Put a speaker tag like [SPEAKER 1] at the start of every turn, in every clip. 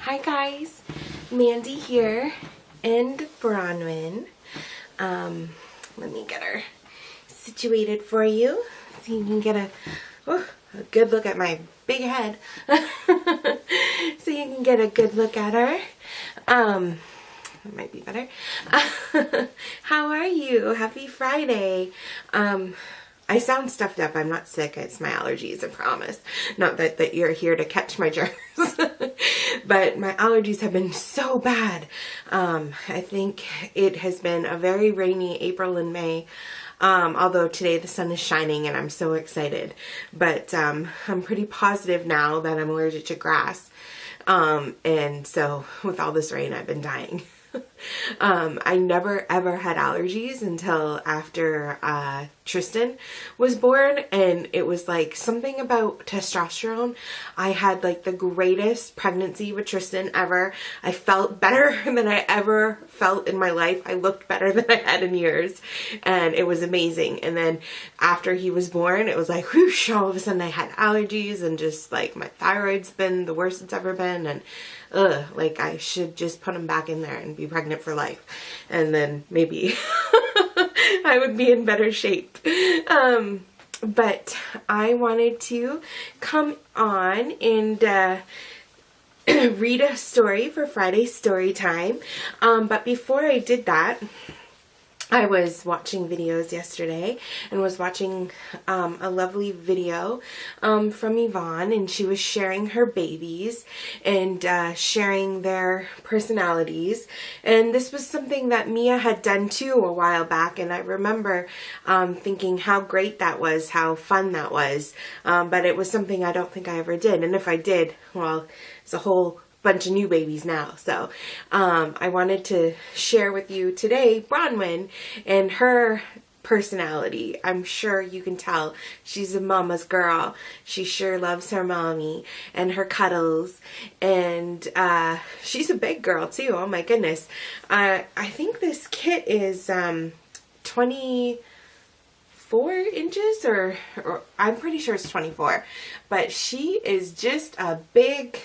[SPEAKER 1] Hi guys, Mandy here and Bronwyn. Let me get her situated for you so you can get a good look at my big head. So you can get a good look at her. That might be better. How are you? Happy Friday. I sound stuffed up. I'm not sick. It's my allergies, I promise. Not that you're here to catch my germs. But my allergies have been so bad. I think it has been a very rainy April and May. Although today the sun is shining and I'm so excited. But I'm pretty positive now that I'm allergic to grass. And so with all this rain, I've been dying. I never ever had allergies until after Tristan was born, and it was like something about testosterone. I had like the greatest pregnancy with Tristan ever. I felt better than I ever felt in my life. I looked better than I had in years, and it was amazing. And then after he was born, it was like whoosh, all of a sudden I had allergies, and just like my thyroid's been the worst it's ever been, and like I should just put him back in there and be pregnant for life, and then maybe I would be in better shape. But I wanted to come on and read a story for Friday's story time. But before I did that, I was watching videos yesterday and was watching a lovely video from Evonne, and she was sharing her babies and sharing their personalities. And this was something that Mia had done too a while back, and I remember thinking how great that was, how fun that was. But it was something I don't think I ever did, and if I did, well, it's a whole bunch of new babies now. So I wanted to share with you today Bronwyn and her personality. I'm sure you can tell she's a mama's girl. She sure loves her mommy and her cuddles, and she's a big girl too. Oh my goodness. I think this kit is 24 inches or I'm pretty sure it's 24, but she is just a big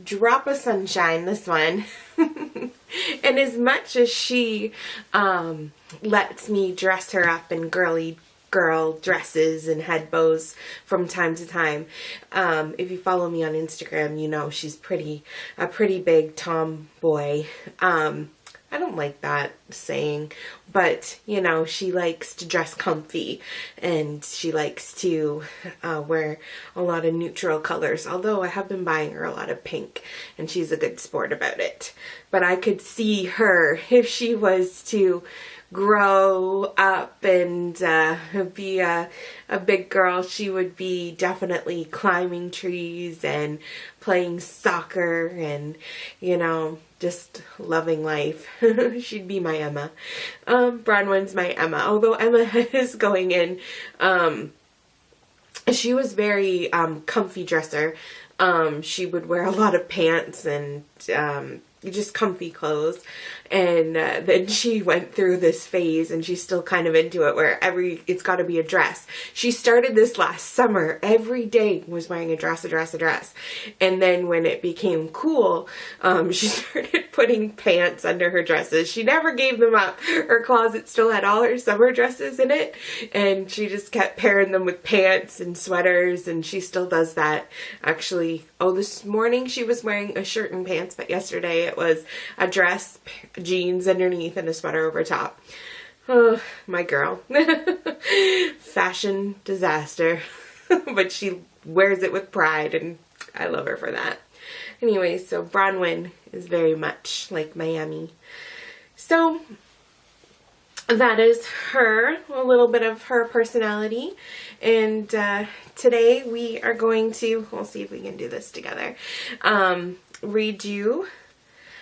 [SPEAKER 1] drop of sunshine, this one. And as much as she lets me dress her up in girly girl dresses and head bows from time to time, if you follow me on Instagram, you know she's a pretty big tomboy. I don't like that saying, but you know, she likes to dress comfy, and she likes to wear a lot of neutral colors, although I have been buying her a lot of pink, and she's a good sport about it. But I could see her, if she was to grow up and be a big girl, she would be definitely climbing trees and playing soccer and, you know, just loving life. She'd be my Emma. Bronwyn's my Emma, although Emma is going in. She was very comfy dresser. She would wear a lot of pants and just comfy clothes, and then she went through this phase, and she's still kind of into it, where it's got to be a dress. She started this last summer. Every day was wearing a dress, and then when it became cool, she started putting pants under her dresses. She never gave them up. Her closet still had all her summer dresses in it, and she just kept pairing them with pants and sweaters, and she still does that. Actually, this morning she was wearing a shirt and pants, but yesterday it was a dress, jeans underneath, and a sweater over top. Oh, my girl. Fashion disaster. But she wears it with pride, and I love her for that. Anyway, so Bronwyn is very much like Miami. So that is her, a little bit of her personality. And today we are going to, we'll see if we can do this together, read you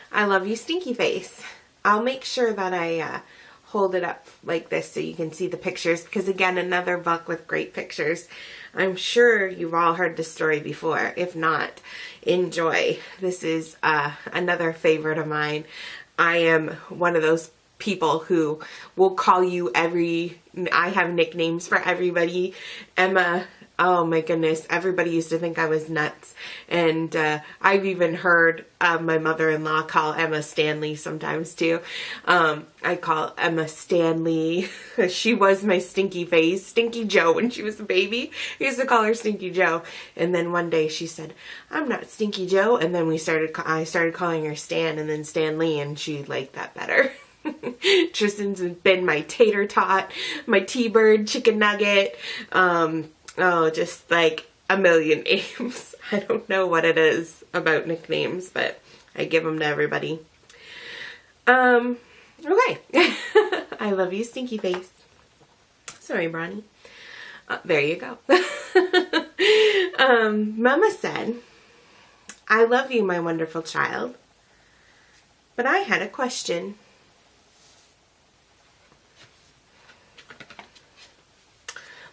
[SPEAKER 1] I Love You Stinky Face. I'll make sure that I hold it up like this so you can see the pictures, because again, another book with great pictures. I'm sure you've all heard this story before. If not, enjoy. This is another favorite of mine. I am one of those people who will call you I have nicknames for everybody. Emma Oh my goodness, everybody used to think I was nuts. And I've even heard my mother-in-law call Emma Stanley sometimes too. I call Emma Stanley. She was my Stinky face, Stinky Joe when she was a baby. I used to call her Stinky Joe. And then one day she said, I'm not Stinky Joe. And then I started calling her Stan and then Stanley, and she liked that better. Tristan's been my tater tot, my T-bird, chicken nugget, oh, just like a million names. I don't know what it is about nicknames, but I give them to everybody. Okay. I love you, Stinky Face. Sorry, Bronny. There you go. Mama said, I love you, my wonderful child, but I had a question.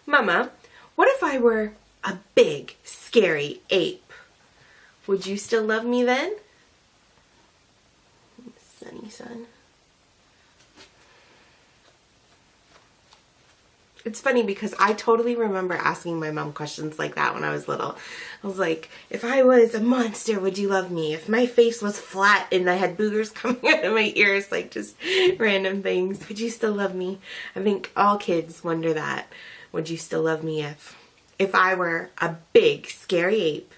[SPEAKER 1] Mama, what if I were a big, scary ape? Would you still love me then? Sunny sun. It's funny because I totally remember asking my mom questions like that when I was little. I was like, if I was a monster, would you love me? If my face was flat and I had boogers coming out of my ears, like just random things, would you still love me? I think all kids wonder that. Would you still love me if I were a big, scary ape?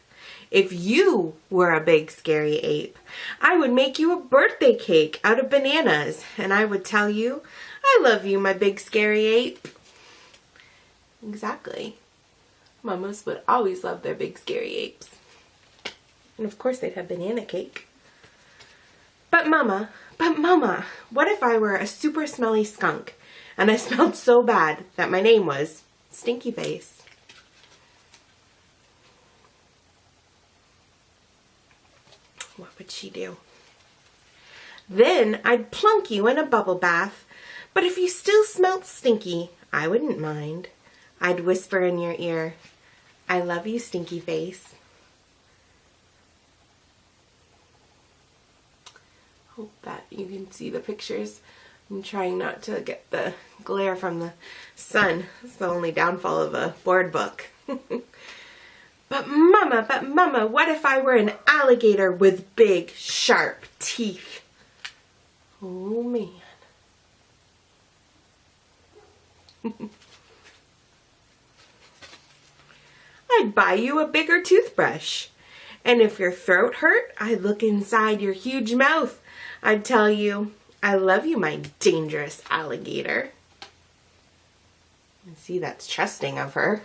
[SPEAKER 1] If you were a big, scary ape, I would make you a birthday cake out of bananas, and I would tell you, I love you, my big, scary ape. Exactly. Mamas would always love their big, scary apes. And of course they'd have banana cake. But Mama, what if I were a super smelly skunk, and I smelled so bad that my name was Stinky Face? What would she do? Then I'd plunk you in a bubble bath, but if you still smelt stinky, I wouldn't mind. I'd whisper in your ear, I love you, Stinky Face. Hope that you can see the pictures. I'm trying not to get the glare from the sun. It's the only downfall of a board book. But Mama, what if I were an alligator with big, sharp teeth? Oh, man. I'd buy you a bigger toothbrush. And if your throat hurt, I'd look inside your huge mouth. I'd tell you, I love you, my dangerous alligator. See, that's trusting of her.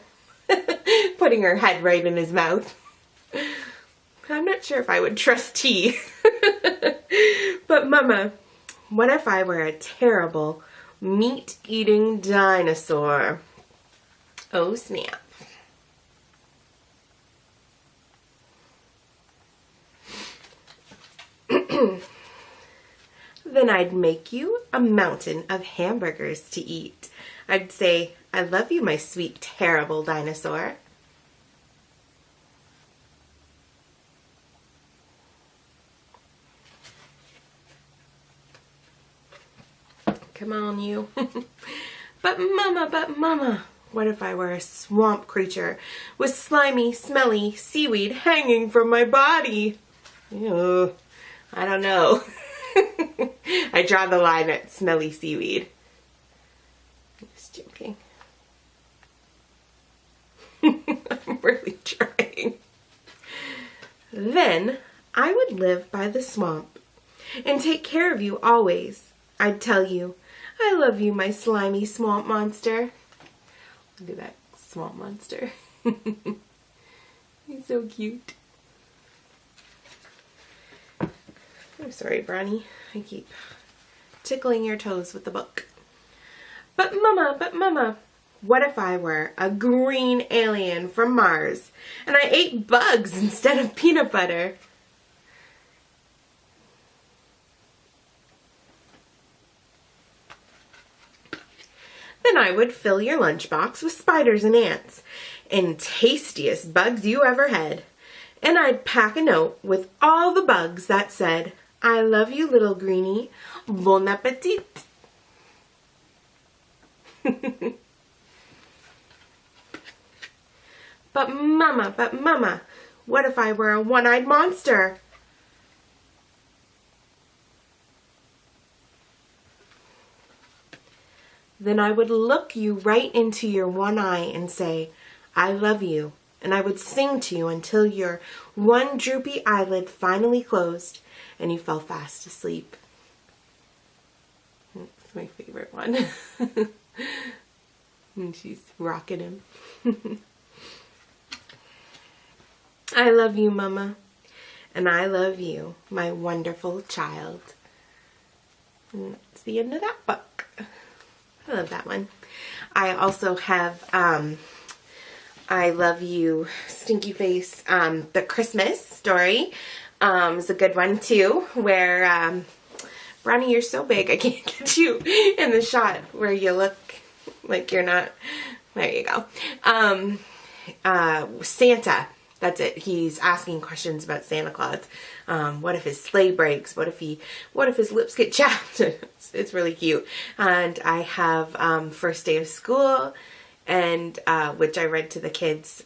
[SPEAKER 1] Putting her head right in his mouth. I'm not sure if I would trust tea. But Mama, what if I were a terrible, meat-eating dinosaur? Oh, snap. Then I'd make you a mountain of hamburgers to eat. I'd say, I love you, my sweet, terrible dinosaur. Come on, you. But Mama, what if I were a swamp creature with slimy, smelly seaweed hanging from my body? Ew, I don't know. I draw the line at smelly seaweed. Just joking. I'm really trying. Then I would live by the swamp and take care of you always. I'd tell you, I love you, my slimy swamp monster. Look at that swamp monster. He's so cute. I'm sorry, Bronny. I keep tickling your toes with the book. But Mama, what if I were a green alien from Mars and I ate bugs instead of peanut butter? Then I would fill your lunchbox with spiders and ants and tastiest bugs you ever had. And I'd pack a note with all the bugs that said, I love you, little greenie. Bon appetit. But Mama, what if I were a one-eyed monster? Then I would look you right into your one eye and say, I love you. And I would sing to you until your one droopy eyelid finally closed and you fell fast asleep. That's my favorite one. And she's rocking him. I love you, Mama. And I love you, my wonderful child. And that's the end of that book. I love that one. I also have I Love You, Stinky Face, the Christmas story is a good one too, where Bronny, you're so big I can't get you in the shot where you look like you're not. There you go. Santa. That's it. He's asking questions about Santa Claus. What if his sleigh breaks? What if his lips get chapped? It's really cute. And I have First Day of School, and which I read to the kids,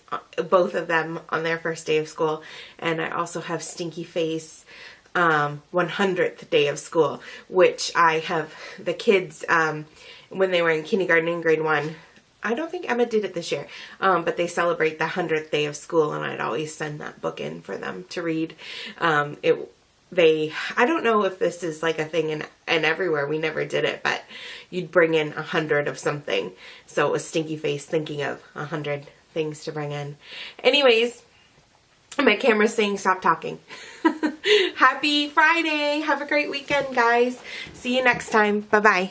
[SPEAKER 1] both of them on their first day of school. And I also have Stinky Face, 100th Day of School, which I have the kids when they were in kindergarten in grade 1. I don't think Emma did it this year, but they celebrate the 100th day of school, and I'd always send that book in for them to read. I don't know if this is like a thing in everywhere. We never did it, but you'd bring in 100 of something. So it was Stinky Face thinking of 100 things to bring in. Anyways, my camera's saying stop talking. Happy Friday. Have a great weekend, guys. See you next time. Bye-bye.